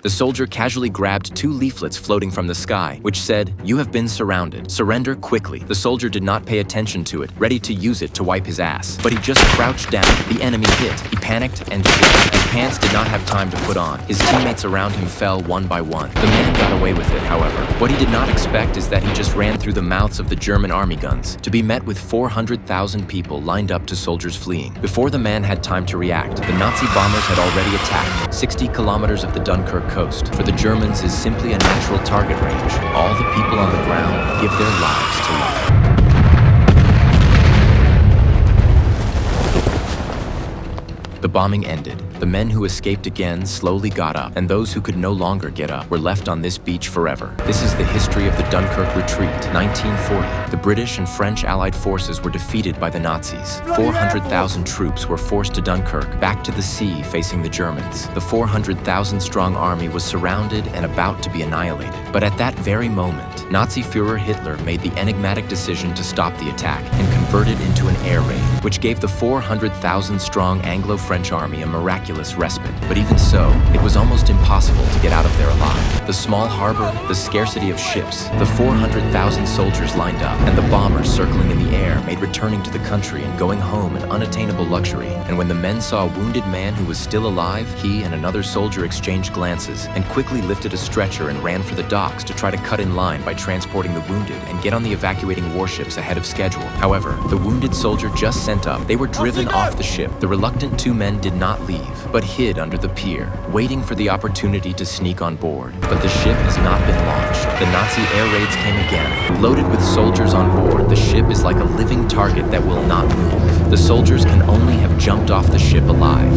The soldier casually grabbed two leaflets floating from the sky, which said, "You have been surrounded. Surrender quickly." The soldier did not pay attention to it, ready to use it to wipe his ass. But he just crouched down. The enemy hit. He panicked and fled. His pants did not have time to put on. His teammates around him fell one by one. The man got away with it, however. What he did not expect is that he just ran through the mouths of the German army guns, to be met with 400,000 people lined up to soldiers fleeing. Before the man had time to react, the Nazi bombers had already attacked 60 kilometers of the Dunkirk coast. For the Germans is simply a natural target range. All the people on the ground give their lives to life. The bombing ended. The men who escaped again slowly got up, and those who could no longer get up were left on this beach forever. This is the history of the Dunkirk retreat, 1940. The British and French Allied forces were defeated by the Nazis. 400,000 troops were forced to Dunkirk, back to the sea facing the Germans. The 400,000-strong army was surrounded and about to be annihilated. But at that very moment, Nazi Führer Hitler made the enigmatic decision to stop the attack and convert it into an air raid, which gave the 400,000-strong Anglo-French army a miraculous respite. But even so, it was almost impossible to get out of there alive. The small harbor, the scarcity of ships, the 400,000 soldiers lined up, and the bombers circling in the air made returning to the country and going home an unattainable luxury. And when the men saw a wounded man who was still alive, he and another soldier exchanged glances and quickly lifted a stretcher and ran for the docks to try to cut in line by transporting the wounded and get on the evacuating warships ahead of schedule. However, the wounded soldier just sent up, they were driven off the ship. The reluctant two men did not leave, but hid under the pier, waiting for the opportunity to sneak on board. But the ship has not been launched. The Nazi air raids came again. Loaded with soldiers on board, the ship is like a living target that will not move. The soldiers can only have jumped off the ship alive.